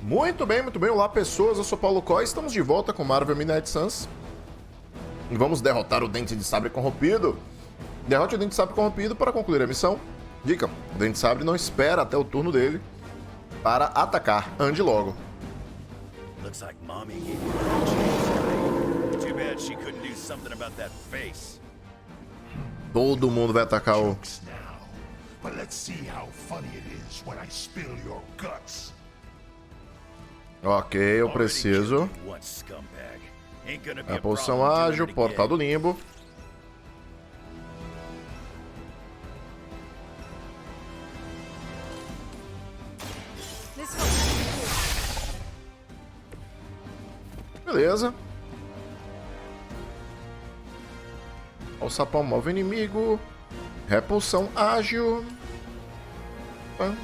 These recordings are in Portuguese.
Muito bem, muito bem. Olá, pessoas. Eu sou Paulo Koi. Estamos de volta com Marvel Midnight Suns. E vamos derrotar o Dente de Sabre Corrompido. Derrote o Dente de Sabre Corrompido para concluir a missão. Dica: o Dente de Sabre não espera até o turno dele para atacar. Ande logo. Looks like mommy gave you a chance. Too bad she couldn't do something about that face. Todo mundo vai atacar o... But let's see how funny it is when I spill your guts. Ok, eu preciso. A posição ágil, portal do limbo. Beleza. O sapão move o inimigo. Repulsão ágil. Pam.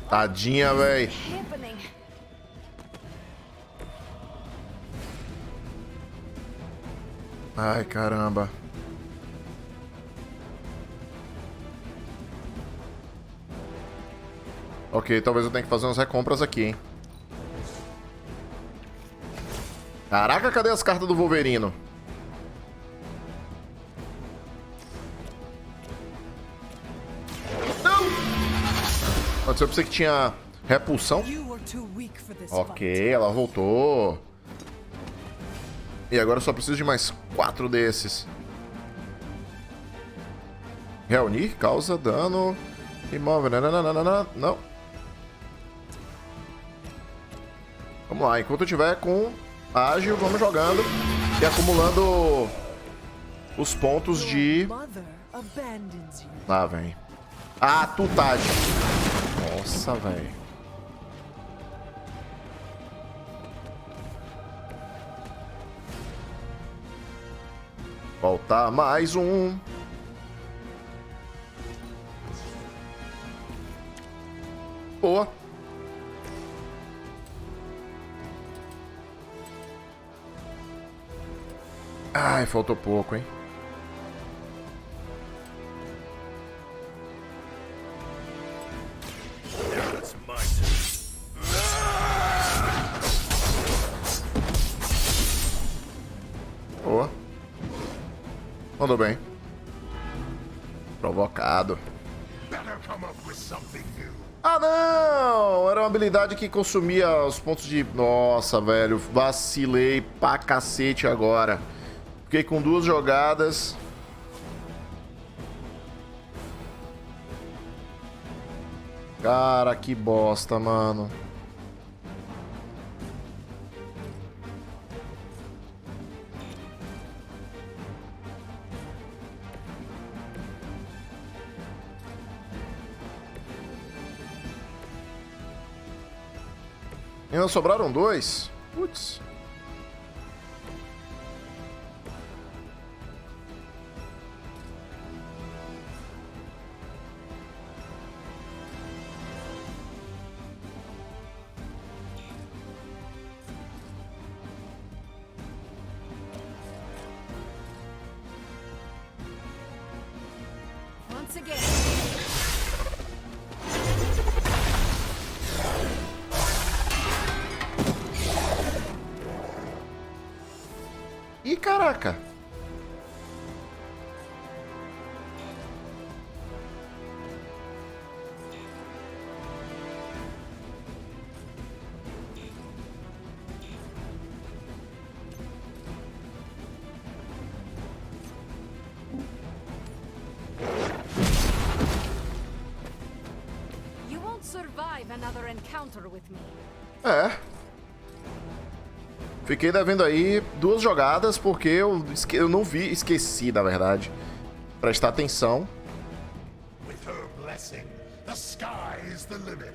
Tadinha, véi. Ai, caramba. Ok, talvez eu tenha que fazer umas recompras aqui, hein. Caraca, cadê as cartas do Wolverine? Não! Pode ser pra você que tinha repulsão? Ok, ela voltou. E agora eu só preciso de mais 4 desses. Reunir, causa dano. Imóvel. Não. Vamos lá, enquanto eu tiver com ágil, vamos jogando e acumulando os pontos de... Lá, vem. Ah, tutagem. Nossa, velho. Voltar mais um. Boa. Ai, faltou pouco, hein? Boa. Mandou bem. Provocado. Ah, não! Era uma habilidade que consumia os pontos de... Nossa, velho. Vacilei pra cacete agora. Fiquei com 2 jogadas. Cara, que bosta, mano. Ainda sobraram 2? Putz. Once again. Ih, caraca. You won't survive another encounter with me. É. Fiquei devendo aí 2 jogadas porque eu não vi, esqueci, na verdade. Prestar atenção. With her blessing, the sky is the limit.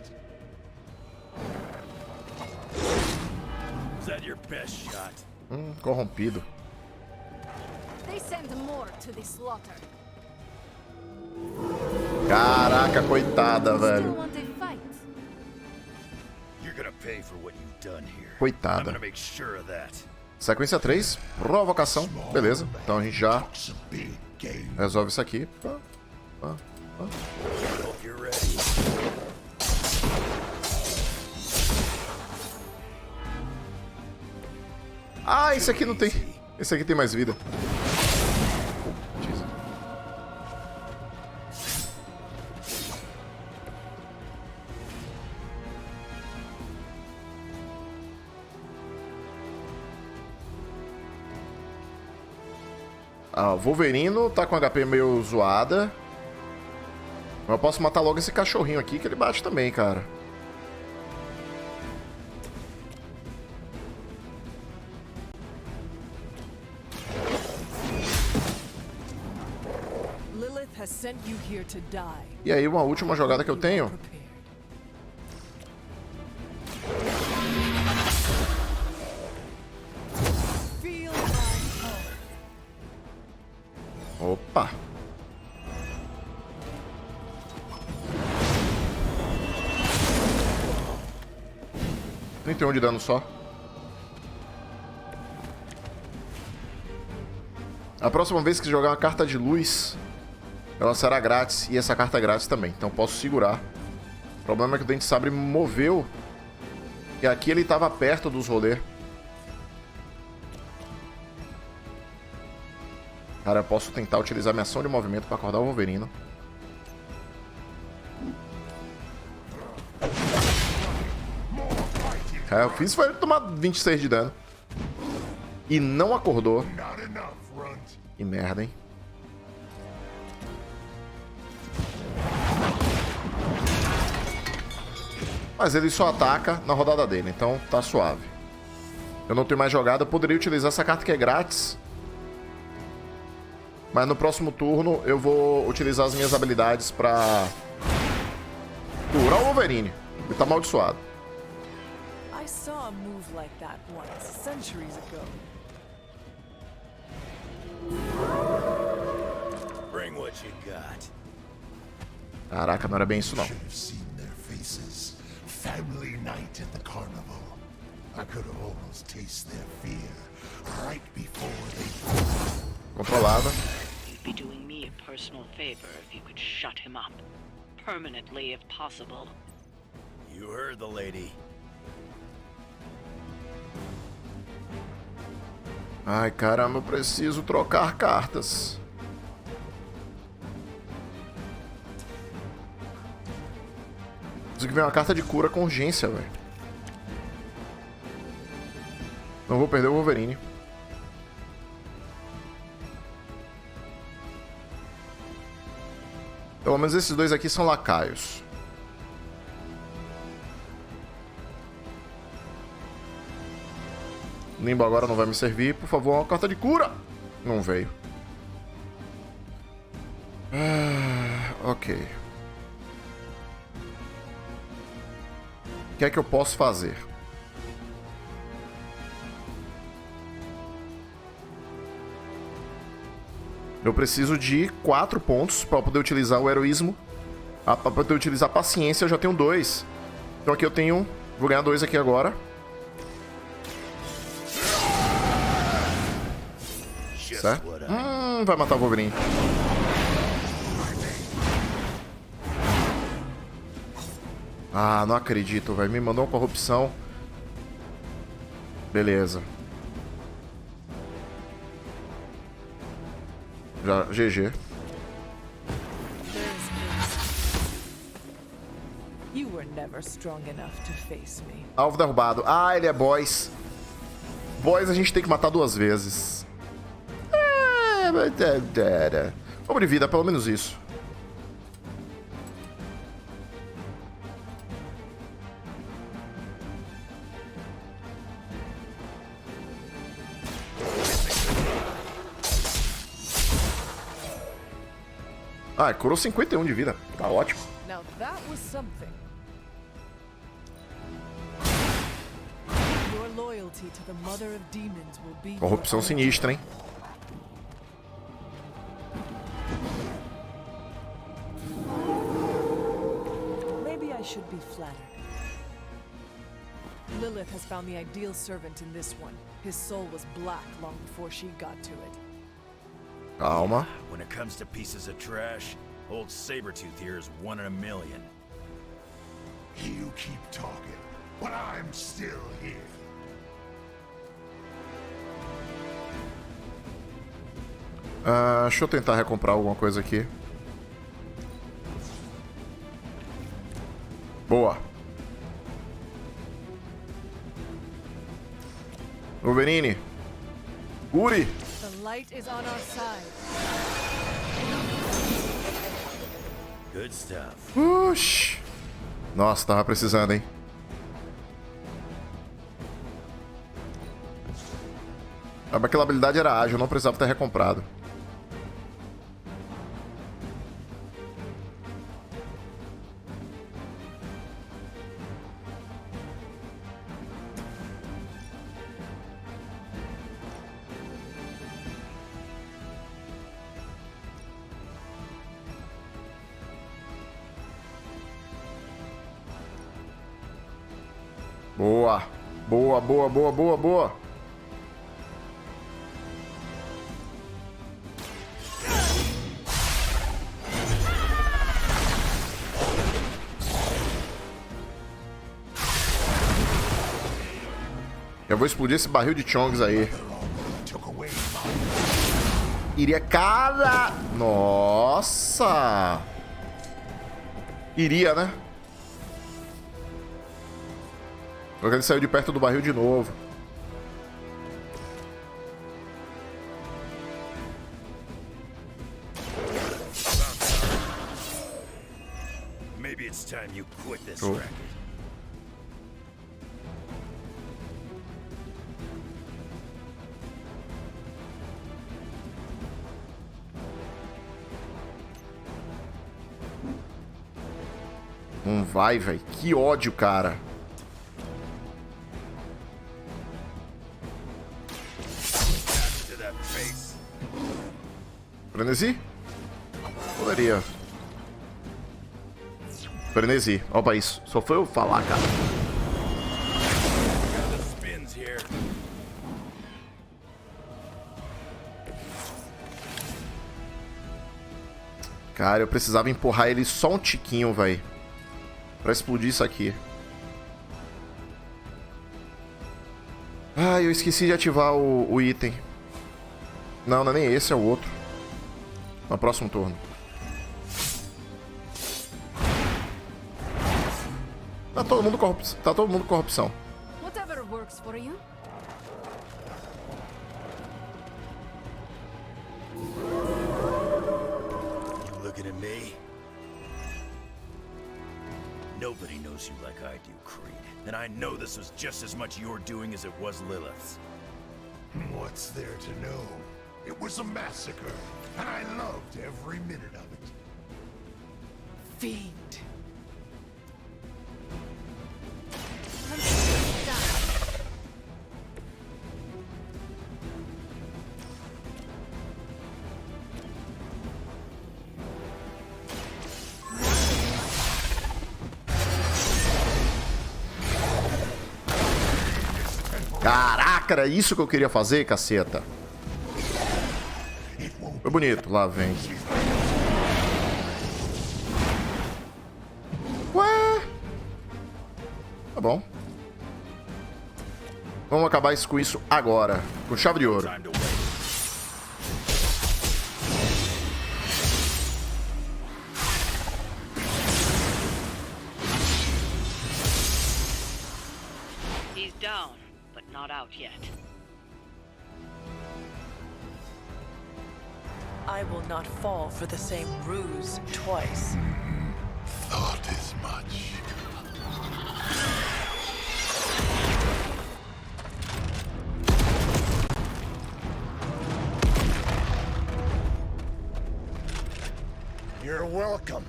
Is that your best shot? Corrompido. They send more to the slaughter. Caraca, coitada, Still velho. want a fight? pay for what you've done here. I'm Coitada. gonna make sure of that. Sequência 3, provocação. Beleza, então a gente já Some big game. resolve isso aqui. Hope you're ready. Ah, esse aqui não tem. Esse aqui tem mais vida. Jesus. Ah, o Wolverine tá com HP meio zoada. Mas eu posso matar logo esse cachorrinho aqui, que ele bate também, cara. Lilith has sent you here to die. E aí, uma última jogada que eu tenho. Prepared. Feel my power. Opa! 31 de dano só. A próxima vez que jogar uma carta de luz, ela será grátis. E essa carta é grátis também, então posso segurar. O problema é que o Dente Sabre me moveu. E aqui ele estava perto dos rolês. Cara, eu posso tentar utilizar minha ação de movimento para acordar o Wolverine. É, eu fiz foi ele tomar 26 de dano. E não acordou. Not enough, Runt. Que merda, hein? Mas ele só ataca na rodada dele, então tá suave. Eu não tenho mais jogada, eu poderia utilizar essa carta que é grátis. Mas no próximo turno eu vou utilizar as minhas habilidades pra curar o Wolverine. Ele tá amaldiçoado. I saw a move like that once, centuries ago. Bring what you got. Caraca, não era bem isso não. Should have seen their faces. Family night at the carnival. I could have almost tasted their fear right before they. Controlada. You'd be doing me a personal favor if you could shut him up. Permanently, if possible. You heard the lady. Ai, caramba, eu preciso trocar cartas. Preciso que venha uma carta de cura com urgência, velho. Não vou perder o Wolverine. Pelo menos esses dois aqui são lacaios. Limbo agora não vai me servir. Por favor, uma carta de cura. Não veio. Ok. O que é que eu posso fazer? Eu preciso de 4 pontos para poder utilizar o heroísmo. Para poder utilizar a paciência, eu já tenho 2. Então aqui eu tenho... Vou ganhar 2 aqui agora. Certo? Vai matar o Wolverine. Ah, não acredito, velho. Me mandou uma corrupção. Beleza. Já, GG. You were never strong enough to face me. Alvo derrubado. Ah, ele é boss. Boss a gente tem que matar 2 vezes. Sobre vida, pelo menos isso. Ah, curou 51 de vida. Tá ótimo. Now that was something. Your loyalty to the Mother of Demons will be Corrupção your sinistra, hein? Maybe I should be flattered. Lilith has found the ideal servant in this one. His soul was black long before she got to it. Calma. When it comes to pieces of trash, old Sabretooth here is 1 in a million. You keep talking, but I'm still here. Deixa eu tentar recomprar alguma coisa aqui. Boa. Wolverine. Uri. The light is on our side. Good stuff. Oxi. Nossa, tava precisando, hein? Aquela habilidade era ágil, eu não precisava ter recomprado. Boa. Boa, boa, boa, boa, boa. Eu vou explodir esse barril de chongs aí. Iria, cara... Nossa! Iria, né? Agora ele saiu de perto do barril de novo. Maybe it's time you quit this racket. Não vai, velho. Que ódio, cara. Frenesi? Poderia. Frenesi. Opa, isso. Só foi eu falar, cara. Cara, eu precisava empurrar ele só um tiquinho, velho. Pra explodir isso aqui. Ah, eu esqueci de ativar o item. Não, não é nem esse, é o outro. No próximo turno. Tá todo mundo corrupção. Whatever works for you. You looking at me? Nobody knows you like I do, Creed. And I know this was just as much your doing as it was Lilith's. What's there to know? It was a massacre, and I loved every minute of it. Fiend. Caraca, era isso que eu queria fazer, caceta. Foi bonito, lá vem. Ué? Tá bom. Vamos acabar isso com isso agora. Com chave de ouro. He's down, but not out yet. I will not fall for the same ruse twice. Thought as much. You're welcome.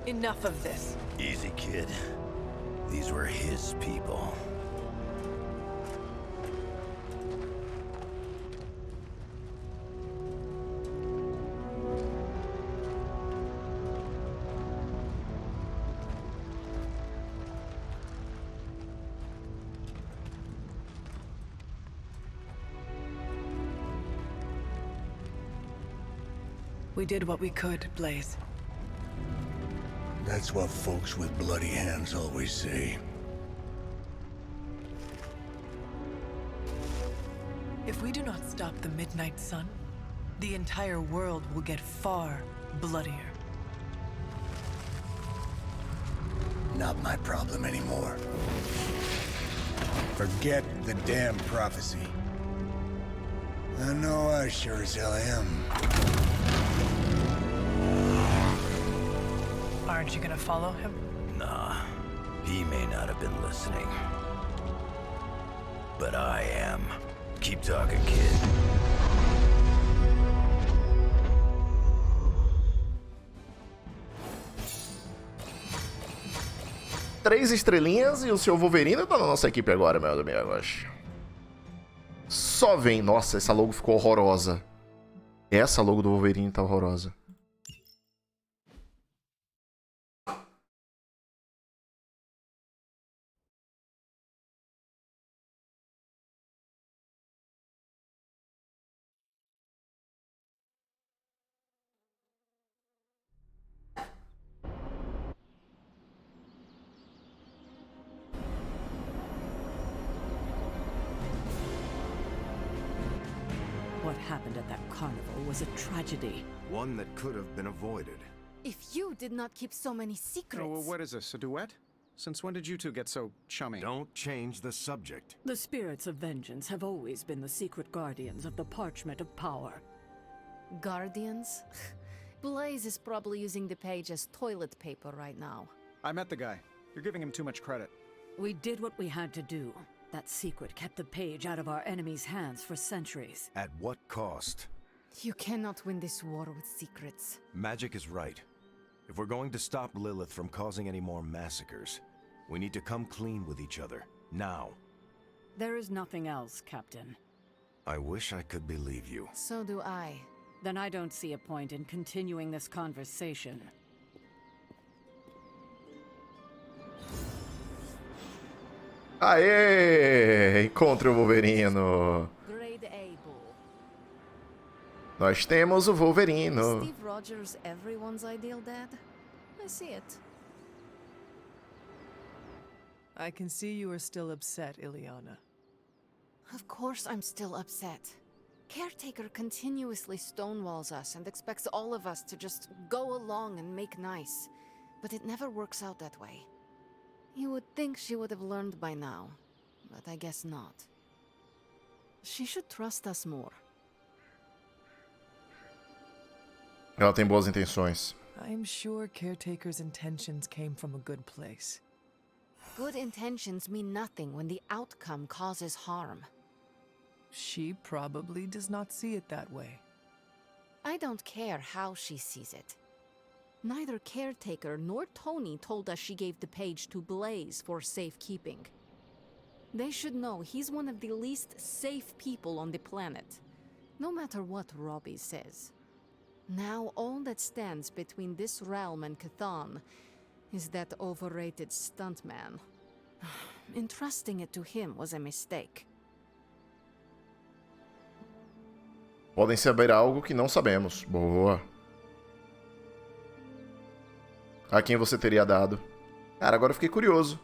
Enough of this. Easy, kid. These were his people. We did what we could, Blaze. That's what folks with bloody hands always say. If we do not stop the Midnight Sun, the entire world will get far bloodier. Not my problem anymore. Forget the damn prophecy. I know I sure as hell am. Aren't you gonna follow him? Nah, he may not have been listening. But I am. Keep talking, kid. Três estrelinhas e o seu Wolverine tá na nossa equipe agora, meus amigos. Só vem. Nossa, essa logo ficou horrorosa. Essa logo do Wolverine tá horrorosa. What happened at that carnival was a tragedy. One that could have been avoided. If you did not keep so many secrets... Oh, well, what is this, a duet? Since when did you two get so chummy? Don't change the subject. The spirits of vengeance have always been the secret guardians of the parchment of power. Guardians? Blaze is probably using the page as toilet paper right now. I met the guy. You're giving him too much credit. We did what we had to do. That secret kept the page out of our enemies' hands for centuries. At what cost? You cannot win this war with secrets. Magic is right. If we're going to stop Lilith from causing any more massacres, we need to come clean with each other, now. There is nothing else, Captain. I wish I could believe you. So do I. Then I don't see a point in continuing this conversation. Aê! Encontre o Wolverino. Grade A, Bull. Nós temos o Wolverino. Steve Rogers, everyone's ideal dad? I see it. I can see you are still upset, Ileana. Of course I'm still upset. Caretaker continuously stonewalls us and expects all of us to just go along and make nice. But it never works out that way. You would think she would have learned by now, but I guess not. She should trust us more. Ela tem boas intenções. I'm sure Caretaker's intentions came from a good place. Good intentions mean nothing when the outcome causes harm. She probably does not see it that way. I don't care how she sees it. Neither Caretaker nor Tony told us she gave the page to Blaze for safekeeping. They should know he's one of the least safe people on the planet, no matter what Robbie says. Now all that stands between this realm and Cthon is that overrated stuntman. Entrusting it to him was a mistake. Podem saber algo que não sabemos. Boa. A quem você teria dado? Cara, agora eu fiquei curioso.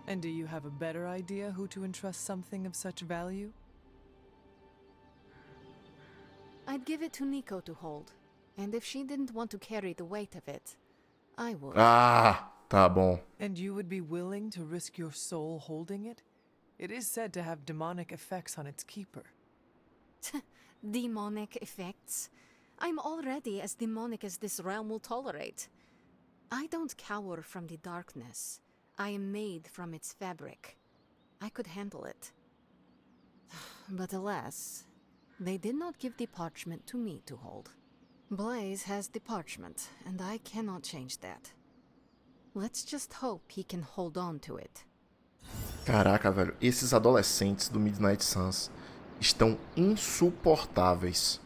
And do you have a better idea who to entrust something of such value? I'd give it to Nico to hold. And if she didn't want to carry the weight of it, I would. Ah, tá bom. And you would be willing to risk your soul holding it? It is said to have demonic effects on its keeper. Demonic effects? I'm already as demonic as this realm will tolerate. I don't cower from the darkness. I am made from its fabric. I could handle it. But alas, they did not give the parchment to me to hold. Blaze has the parchment, and I cannot change that. Let's just hope he can hold on to it. Caraca, velho. Esses adolescentes do Midnight Suns estão insuportáveis.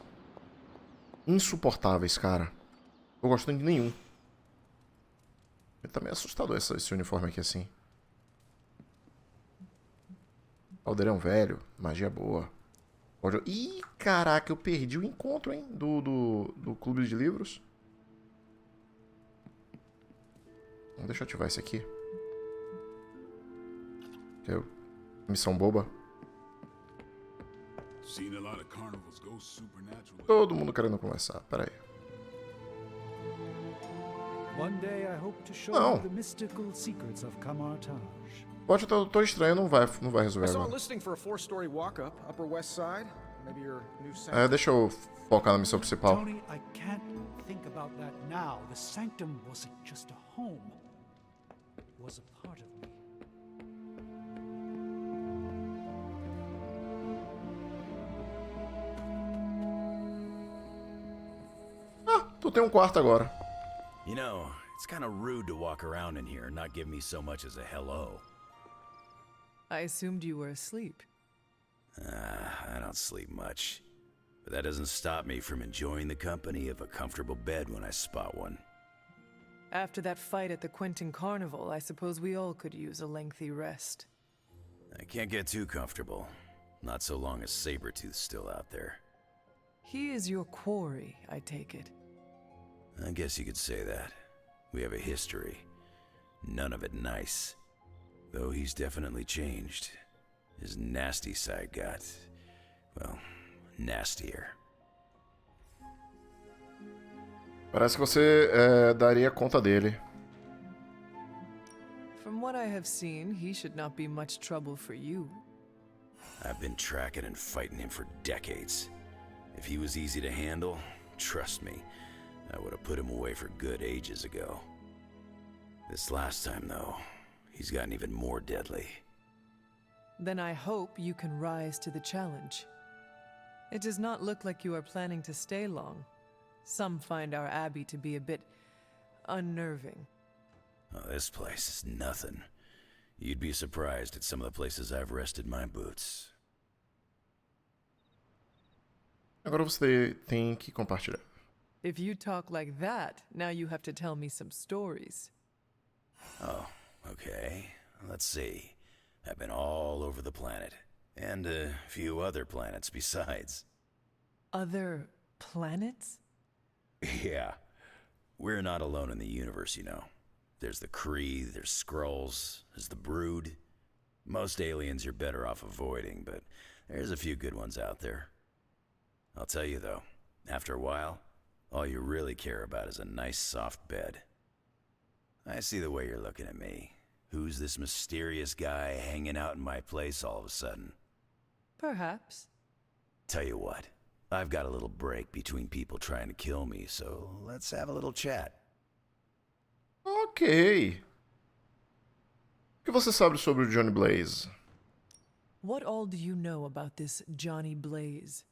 Insuportáveis, cara. Não tô gostando de nenhum. Ele tá meio assustador esse uniforme aqui assim. Caldeirão velho. Magia boa. Ih, caraca, eu perdi o encontro, hein? Do clube de livros. Deixa eu ativar esse aqui. Missão boba. Todo mundo querendo conversar. Pera aí. Não. Pode estar todo estranho, não vai resolver agora. Deixa eu focar na missão principal. Tony, I can't think about that now. The sanctum wasn't just a home. It was a part of me. Tu tem um quarto agora. You know, it's kind of rude to walk around in here and not give me so much as a hello. I assumed you were asleep. I don't sleep much. But that doesn't stop me from enjoying the company of a comfortable bed when I spot one. After that fight at the Quentin Carnival, I suppose we all could use a lengthy rest. I can't get too comfortable. Not so long as Sabretooth's still out there. He is your quarry, I take it. I guess you could say that. We have a history. None of it nice. Though he's definitely changed. His nasty side got, well, nastier. Parece que você daria conta dele. From what I have seen, he should not be much trouble for you. I've been tracking and fighting him for decades. If he was easy to handle, trust me, I would have put him away for good ages ago. This last time, though, he's gotten even more deadly. Then I hope you can rise to the challenge. It does not look like you are planning to stay long. Some find our abbey to be a bit unnerving. Oh, this place is nothing. You'd be surprised at some of the places I've rested my boots. Agora você tem que compartilhar. If you talk like that, now you have to tell me some stories. Oh, okay. Let's see. I've been all over the planet. And a few other planets besides. Other planets? Yeah. We're not alone in the universe, you know. There's the Kree, there's Skrulls, there's the Brood. Most aliens you're better off avoiding, but there's a few good ones out there. I'll tell you though, after a while, all you really care about is a nice soft bed. I see the way you're looking at me. Who's this mysterious guy hanging out in my place all of a sudden? Perhaps. Tell you what, I've got a little break between people trying to kill me, so let's have a little chat. Ok. O que você sabe sobre o Johnny Blaze? What all do you know about this Johnny Blaze?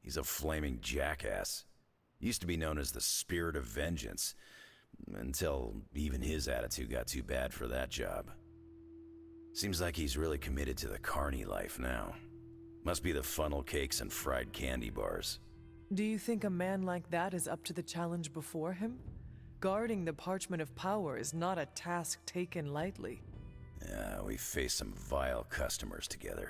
He's a flaming jackass. Used to be known as the Spirit of Vengeance, until even his attitude got too bad for that job. Seems like he's really committed to the carny life now. Must be the funnel cakes and fried candy bars. Do you think a man like that is up to the challenge before him? Guarding the parchment of power is not a task taken lightly. Yeah, we faced some vile customers together.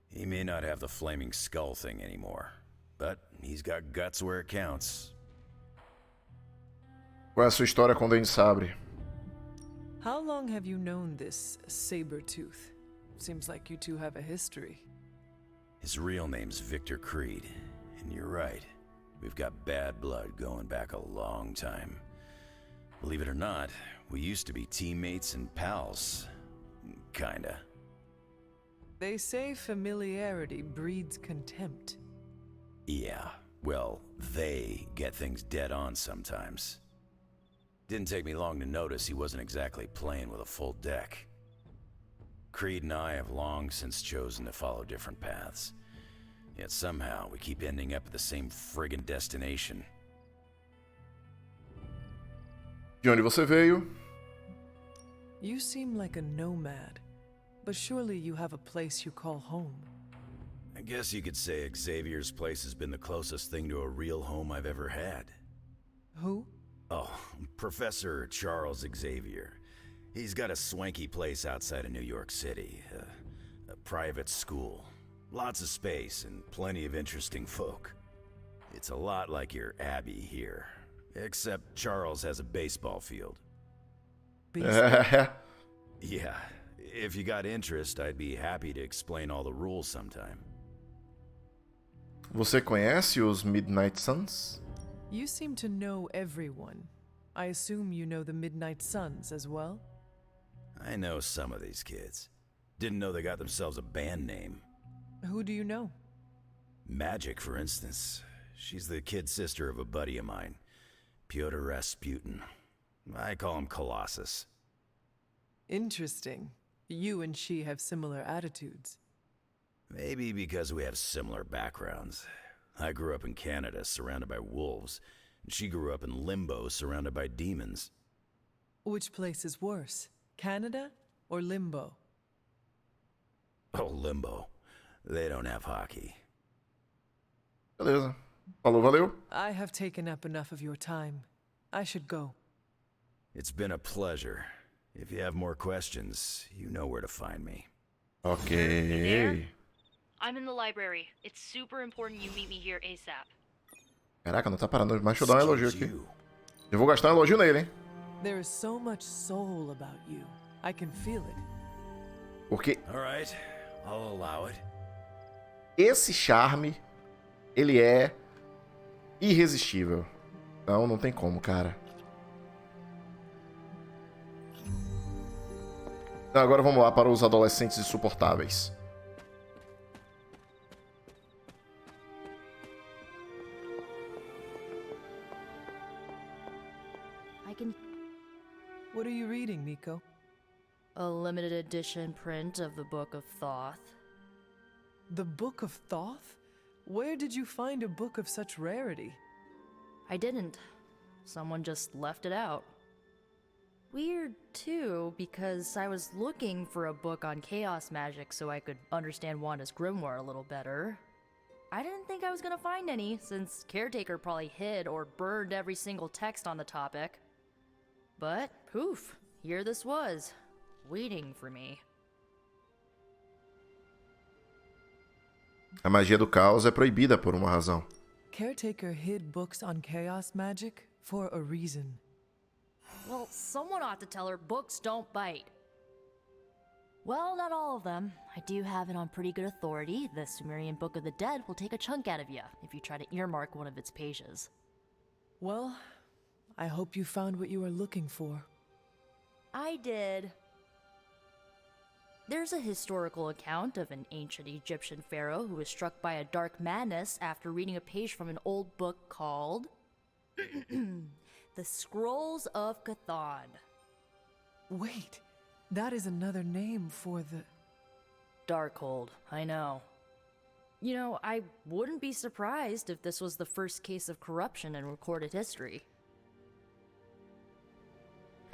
He may not have the flaming skull thing anymore, but he's got guts where it counts. Qual é a sua história com o Dente Sabre? How long have you known this Sabretooth? Seems like you two have a history. His real name's Victor Creed, and you're right. We've got bad blood going back a long time. Believe it or not, we used to be teammates and pals. Kinda. They say familiarity breeds contempt. Yeah, well, they get things dead on sometimes. Didn't take me long to notice he wasn't exactly playing with a full deck. Creed and I have long since chosen to follow different paths. Yet somehow we keep ending up at the same friggin' destination. De onde você veio? You seem like a nomad, but surely you have a place you call home. I guess you could say Xavier's place has been the closest thing to a real home I've ever had. Who? Oh, Professor Charles Xavier. He's got a swanky place outside of New York City. A private school. Lots of space and plenty of interesting folk. It's a lot like your Abbey here, except Charles has a baseball field. Yeah, if you got interest, I'd be happy to explain all the rules sometime. Você conhece os Midnight Suns? You seem to know everyone. I assume you know the Midnight Suns as well? I know some of these kids. Didn't know they got themselves a band name. Who do you know? Magic, for instance. She's the kid sister of a buddy of mine, Pyotr Rasputin. I call him Colossus. Interesting. You and she have similar attitudes. Maybe because we have similar backgrounds. I grew up in Canada, surrounded by wolves, and she grew up in Limbo, surrounded by demons. Which place is worse, Canada or Limbo? Oh, Limbo. They don't have hockey. Beleza. Falou, valeu. I have taken up enough of your time. I should go. It's been a pleasure. If you have more questions, you know where to find me. Ok. I'm in the library. It's super important you meet me here ASAP. Caraca, não tá parando. Mas deixa eu dar um elogio aqui. Eu vou gastar um elogio nele, hein? There is so much soul about you. I can feel it. Porque All right, I'll allow it. esse charme, ele é irresistível. Então não tem como, cara. Agora vamos lá para os adolescentes insuportáveis. What are you reading, Nico? A limited edition print of the Book of Thoth. The Book of Thoth? Where did you find a book of such rarity? I didn't. Someone just left it out. Weird, too, because I was looking for a book on chaos magic so I could understand Wanda's grimoire a little better. I didn't think I was gonna find any, since Caretaker probably hid or burned every single text on the topic. But, poof, here this was, waiting for me. A magia do caos é proibida por uma razão. Caretaker hid books on chaos magic for a reason. Well, someone ought to tell her books don't bite. Well, not all of them. I do have it on pretty good authority. The Sumerian Book of the Dead will take a chunk out of you if you try to earmark one of its pages. Well, I hope you found what you were looking for. I did. There's a historical account of an ancient Egyptian pharaoh who was struck by a dark madness after reading a page from an old book called The Scrolls of Chthon. Wait, that is another name for the... Darkhold, I know. You know, I wouldn't be surprised if this was the first case of corruption in recorded history.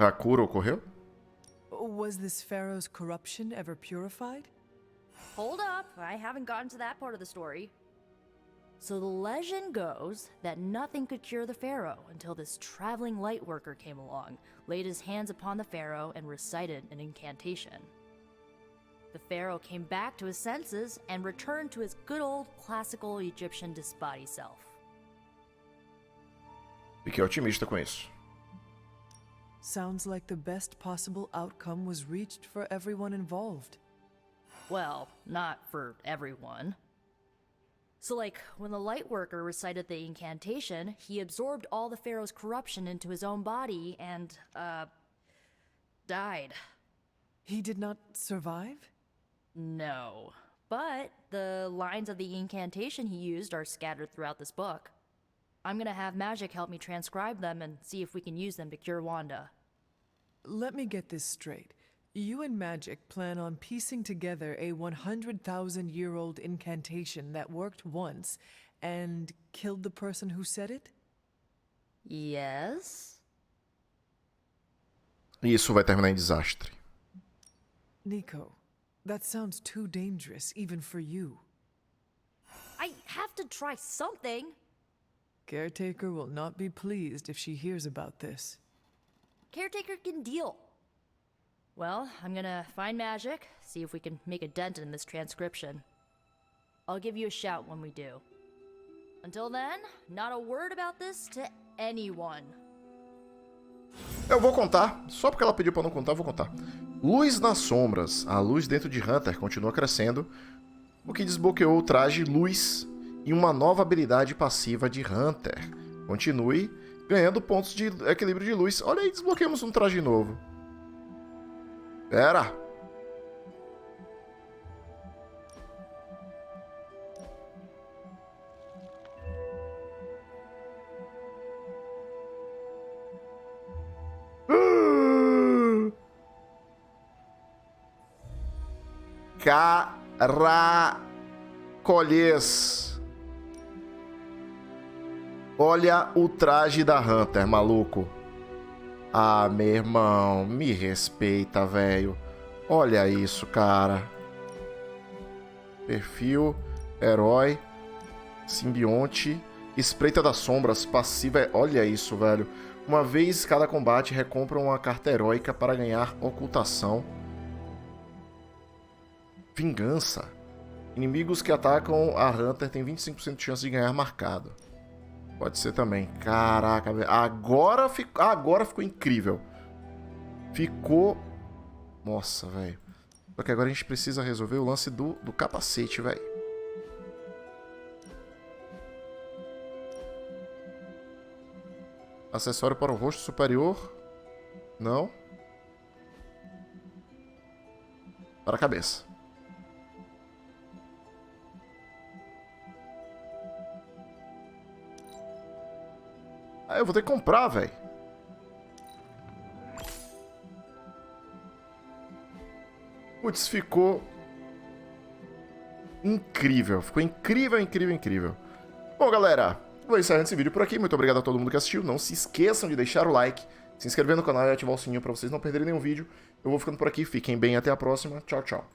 A cura ocorreu? Was this pharaoh's corruption ever purified? Hold up, I haven't gotten to that part of the story. So the legend goes that nothing could cure the pharaoh until this traveling light worker came along, laid his hands upon the pharaoh, and recited an incantation. The pharaoh came back to his senses and returned to his good old classical Egyptian disbody self. Fiquei otimista com isso. Sounds like the best possible outcome was reached for everyone involved. Well, not for everyone. So like, when the Lightworker recited the incantation, he absorbed all the pharaoh's corruption into his own body and, died. He did not survive? No. But the lines of the incantation he used are scattered throughout this book. I'm gonna have Magic help me transcribe them and see if we can use them to cure Wanda. Let me get this straight. You and Magic plan on piecing together a 100,000-year-old incantation that worked once and killed the person who said it? Yes? E isso vai terminar em desastre. Nico, that sounds too dangerous even for you. I have to try something! Caretaker will not be pleased if she hears about this. Caretaker can deal. Well, I'm gonna find Magic, see if we can make a dent in this transcription. I'll give you a shout when we do. Until then, not a word about this to anyone. Eu vou contar, só porque ela pediu pra não contar, eu vou contar. Luz nas sombras. A luz dentro de Hunter continua crescendo, o que desbloqueou o traje Luz e uma nova habilidade passiva de Hunter. Continue ganhando pontos de equilíbrio de luz. Olha aí, desbloqueamos um traje novo. Pera! Caracolhês. Olha o traje da Hunter, maluco. Ah, meu irmão, me respeita, velho. Olha isso, cara. Perfil, herói, simbionte, espreita das sombras, passiva. Olha isso, velho. Uma vez cada combate recompra uma carta heróica para ganhar ocultação. Vingança. Inimigos que atacam a Hunter têm 25% de chance de ganhar marcado. Pode ser também. Caraca, velho. Agora ficou incrível. Ficou... Nossa, velho. Só que agora a gente precisa resolver o lance do capacete, velho. Acessório para o rosto superior. Não. Para a cabeça. Ah, eu vou ter que comprar, velho. Putz, ficou incrível. Ficou incrível, incrível, incrível. Bom, galera, vou encerrar esse vídeo por aqui. Muito obrigado a todo mundo que assistiu. Não se esqueçam de deixar o like, se inscrever no canal e ativar o sininho para vocês não perderem nenhum vídeo. Eu vou ficando por aqui. Fiquem bem. Até a próxima. Tchau, tchau.